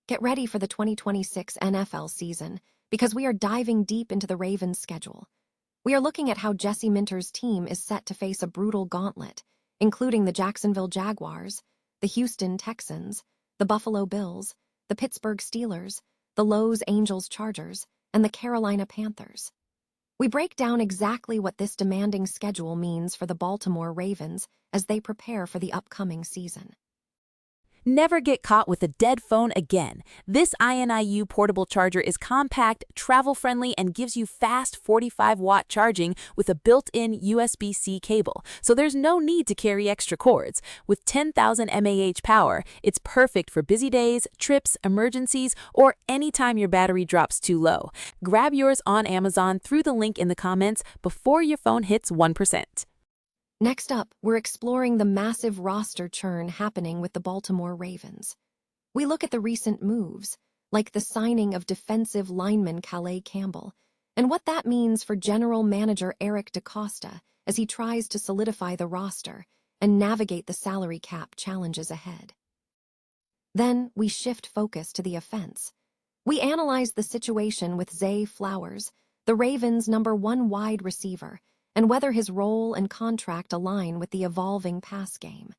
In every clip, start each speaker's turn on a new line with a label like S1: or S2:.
S1: Get ready for the 2026 NFL season because we are diving deep into the Ravens' schedule. We are looking at how Jesse Minter's team is set to face a brutal gauntlet, including the Jacksonville Jaguars, the Houston Texans, the Buffalo Bills, the Pittsburgh Steelers, the Los Angeles Chargers, and the Carolina Panthers. We break down exactly what this demanding schedule means for the Baltimore Ravens as they prepare for the upcoming season.
S2: Never get caught with a dead phone again. This INIU portable charger is compact, travel-friendly, and gives you fast 45-watt charging with a built-in USB-C cable, so there's no need to carry extra cords. With 10,000 mAh power, it's perfect for busy days, trips, emergencies, or anytime your battery drops too low. Grab yours on Amazon through the link in the comments before your phone hits 1%.
S1: Next up, we're exploring the massive roster churn happening with the Baltimore Ravens. We look at the recent moves, like the signing of defensive lineman Calais Campbell, and what that means for general manager Eric DeCosta as he tries to solidify the roster and navigate the salary cap challenges ahead. Then we shift focus to the offense. We analyze the situation with Zay Flowers, the Ravens' #1 wide receiver, and whether his role and contract align with the evolving pass game.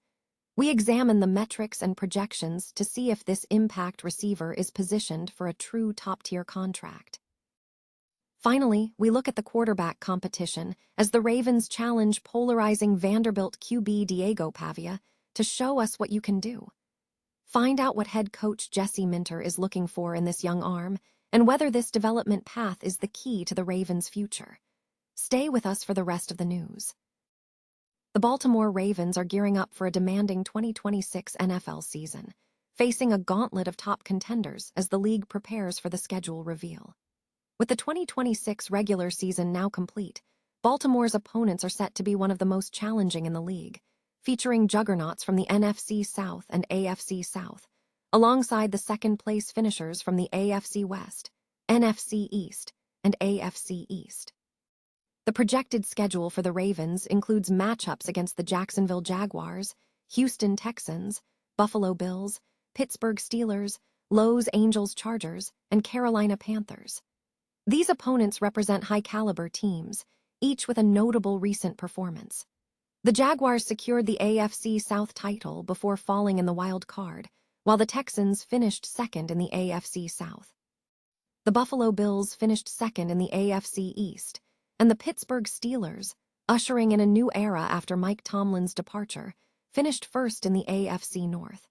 S1: We examine the metrics and projections to see if this impact receiver is positioned for a true top-tier contract. Finally, we look at the quarterback competition as the Ravens challenge polarizing Vanderbilt QB Diego Pavia to show us what you can do. Find out what head coach Jesse Minter is looking for in this young arm and whether this development path is the key to the Ravens' future. Stay with us for the rest of the news. The Baltimore Ravens are gearing up for a demanding 2026 NFL season, facing a gauntlet of top contenders as the league prepares for the schedule reveal. With the 2026 regular season now complete, Baltimore's opponents are set to be one of the most challenging in the league, featuring juggernauts from the NFC South and AFC South, alongside the second-place finishers from the AFC West, NFC East, and AFC East. The projected schedule for the Ravens includes matchups against the Jacksonville Jaguars, Houston Texans, Buffalo Bills, Pittsburgh Steelers, Los Angeles Chargers, and Carolina Panthers. These opponents represent high-caliber teams, each with a notable recent performance. The Jaguars secured the AFC South title before falling in the wild card, while the Texans finished second in the AFC South. The Buffalo Bills finished second in the AFC East, and the Pittsburgh Steelers, ushering in a new era after Mike Tomlin's departure, finished first in the AFC North.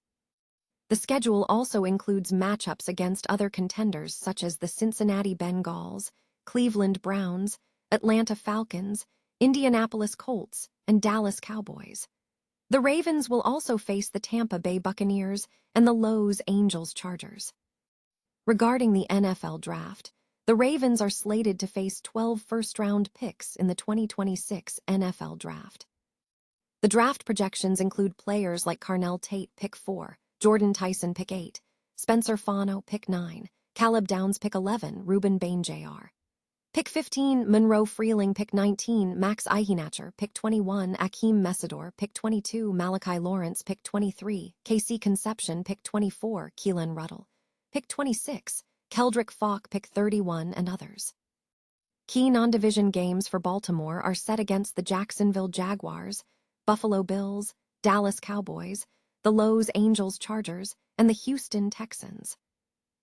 S1: The schedule also includes matchups against other contenders such as the Cincinnati Bengals, Cleveland Browns, Atlanta Falcons, Indianapolis Colts, and Dallas Cowboys. The Ravens will also face the Tampa Bay Buccaneers and the Los Angeles Chargers. Regarding the NFL Draft, the Ravens are slated to face 12 first-round picks in the 2026 NFL Draft. The draft projections include players like Carnell Tate, pick 4, Jordan Tyson, pick 8, Spencer Fano, pick 9, Caleb Downs, pick 11, Ruben Bain, Jr. Pick 15, Monroe Freeling, pick 19, Max Ihinacher, pick 21, Akeem Mesidor, pick 22, Malachi Lawrence, pick 23, KC Conception, pick 24, Keelan Ruddle, pick 26, Keldrick Falk, pick 31, and others. Key non-division games for Baltimore are set against the Jacksonville Jaguars, Buffalo Bills, Dallas Cowboys, the Los Angeles Chargers, and the Houston Texans.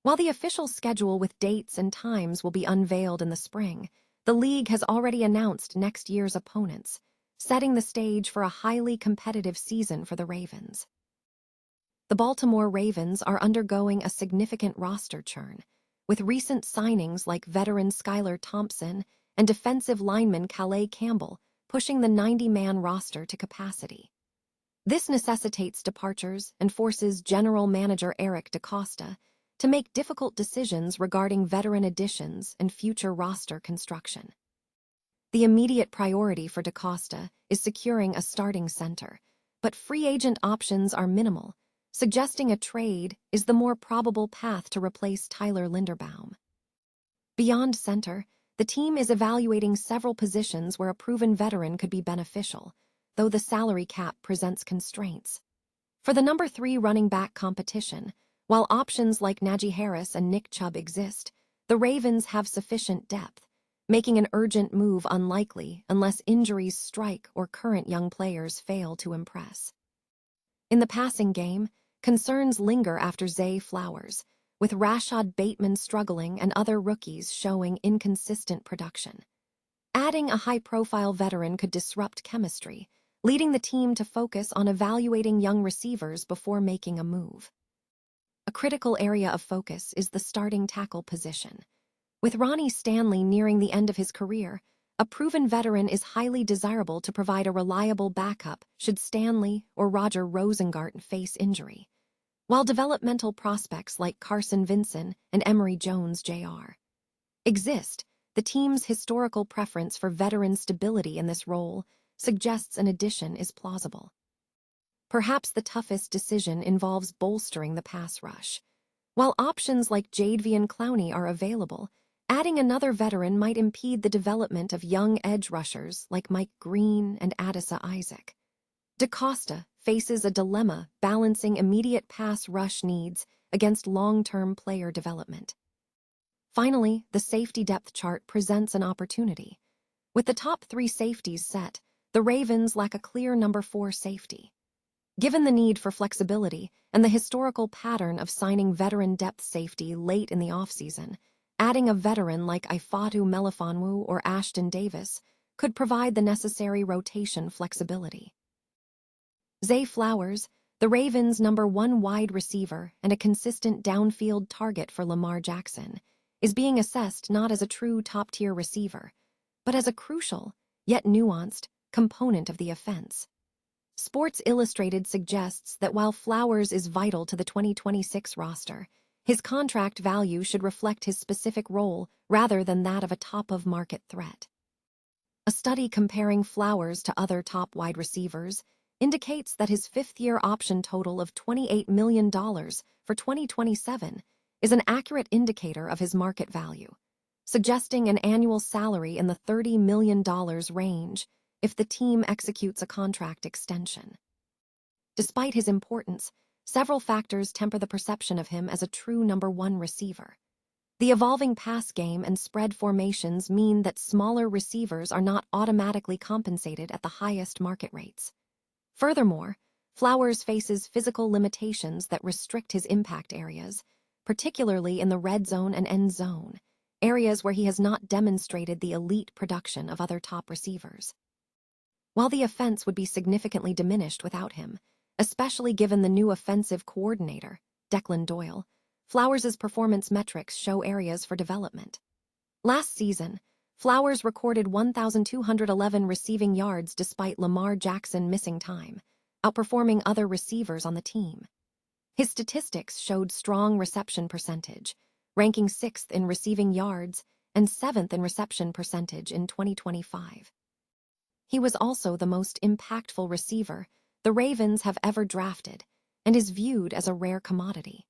S1: While the official schedule with dates and times will be unveiled in the spring, the league has already announced next year's opponents, setting the stage for a highly competitive season for the Ravens. The Baltimore Ravens are undergoing a significant roster churn, with recent signings like veteran Skylar Thompson and defensive lineman Calais Campbell pushing the 90-man roster to capacity. This necessitates departures and forces general manager Eric DeCosta to make difficult decisions regarding veteran additions and future roster construction. The immediate priority for DeCosta is securing a starting center, but free agent options are minimal, suggesting a trade is the more probable path to replace Tyler Linderbaum. Beyond center, the team is evaluating several positions where a proven veteran could be beneficial, though the salary cap presents constraints. For the #3 running back competition, While options like Najee Harris and Nick Chubb exist, the Ravens have sufficient depth, making an urgent move unlikely unless injuries strike or current young players fail to impress. In the passing game, concerns linger after Zay Flowers, with Rashad Bateman struggling and other rookies showing inconsistent production. Adding a high-profile veteran could disrupt chemistry, leading the team to focus on evaluating young receivers before making a move. A critical area of focus is the starting tackle position. With Ronnie Stanley nearing the end of his career, a proven veteran is highly desirable to provide a reliable backup should Stanley or Roger Rosengart face injury, while developmental prospects like Carson Vinson and Emory Jones Jr. exist. The team's historical preference for veteran stability in this role suggests an addition is plausible. Perhaps the toughest decision involves bolstering the pass rush. While options like Jadeveon Clowney are available, adding another veteran might impede the development of young edge rushers like Mike Green and Adisa Isaac. DaCosta faces a dilemma balancing immediate pass rush needs against long-term player development. Finally, the safety depth chart presents an opportunity. With the top 3 safeties set, the Ravens lack a clear number 4 safety. Given the need for flexibility and the historical pattern of signing veteran depth safety late in the offseason, adding a veteran like Ifeatu Melifonwu or Ashton Davis could provide the necessary rotation flexibility. Zay Flowers, the Ravens' number 1 wide receiver and a consistent downfield target for Lamar Jackson, is being assessed not as a true top-tier receiver, but as a crucial, yet nuanced, component of the offense. Sports Illustrated suggests that while Flowers is vital to the 2026 roster, his contract value should reflect his specific role rather than that of a top-of-market threat. A study comparing Flowers to other top wide receivers indicates that his 5th-year option total of $28 million for 2027 is an accurate indicator of his market value, suggesting an annual salary in the $30 million range if the team executes a contract extension. Despite his importance, several factors temper the perception of him as a true number 1 receiver. The evolving pass game and spread formations mean that smaller receivers are not automatically compensated at the highest market rates. Furthermore, Flowers faces physical limitations that restrict his impact areas, particularly in the red zone and end zone, areas where he has not demonstrated the elite production of other top receivers. While the offense would be significantly diminished without him, especially given the new offensive coordinator, Declan Doyle, Flowers' performance metrics show areas for development. Last season, Flowers recorded 1,211 receiving yards despite Lamar Jackson missing time, outperforming other receivers on the team. His statistics showed strong reception percentage, ranking 6th in receiving yards and 7th in reception percentage in 2025. He was also the most impactful receiver the Ravens have ever drafted and is viewed as a rare commodity.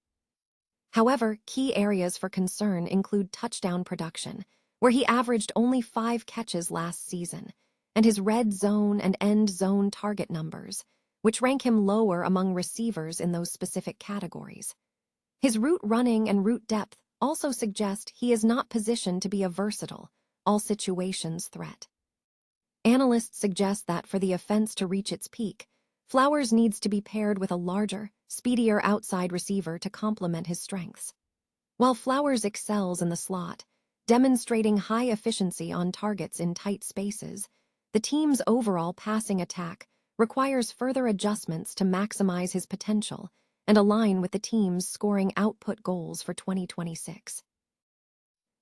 S1: However, key areas for concern include touchdown production, where he averaged only 5 catches last season, and his red zone and end zone target numbers, which rank him lower among receivers in those specific categories. His route running and route depth also suggest he is not positioned to be a versatile, all-situations threat. Analysts suggest that for the offense to reach its peak, Flowers needs to be paired with a larger, speedier outside receiver to complement his strengths. While Flowers excels in the slot, demonstrating high efficiency on targets in tight spaces, the team's overall passing attack requires further adjustments to maximize his potential and align with the team's scoring output goals for 2026.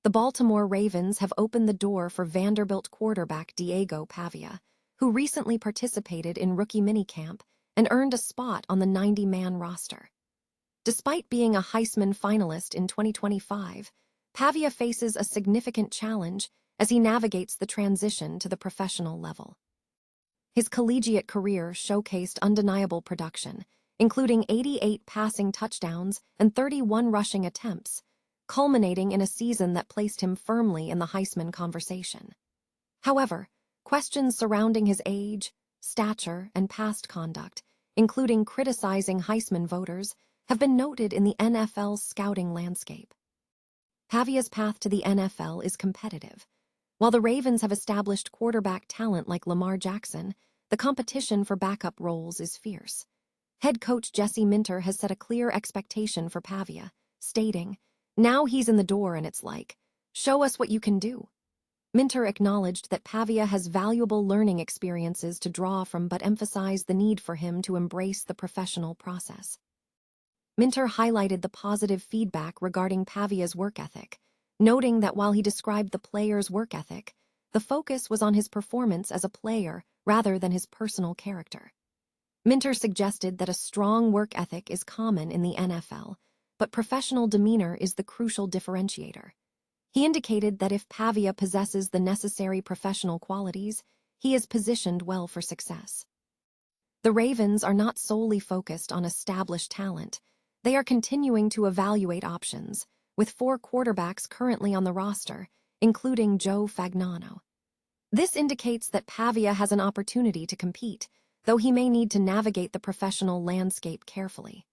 S1: The Baltimore Ravens have opened the door for Vanderbilt quarterback Diego Pavia, who recently participated in rookie minicamp and earned a spot on the 90-man roster. Despite being a Heisman finalist in 2025, Pavia faces a significant challenge as he navigates the transition to the professional level. His collegiate career showcased undeniable production, including 88 passing touchdowns and 31 rushing attempts, culminating in a season that placed him firmly in the Heisman conversation. However, questions surrounding his age, stature, and past conduct, including criticizing Heisman voters, have been noted in the NFL's scouting landscape. Pavia's path to the NFL is competitive. While the Ravens have established quarterback talent like Lamar Jackson, the competition for backup roles is fierce. Head coach Jesse Minter has set a clear expectation for Pavia, stating, "Now he's in the door and it's like, show us what you can do." Minter acknowledged that Pavia has valuable learning experiences to draw from but emphasized the need for him to embrace the professional process. Minter highlighted the positive feedback regarding Pavia's work ethic, noting that while he described the player's work ethic, the focus was on his performance as a player rather than his personal character. Minter suggested that a strong work ethic is common in the NFL, but professional demeanor is the crucial differentiator. He indicated that if Pavia possesses the necessary professional qualities, he is positioned well for success. The Ravens are not solely focused on established talent. They are continuing to evaluate options, with 4 quarterbacks currently on the roster, including Joe Fagnano. This indicates that Pavia has an opportunity to compete, though he may need to navigate the professional landscape carefully.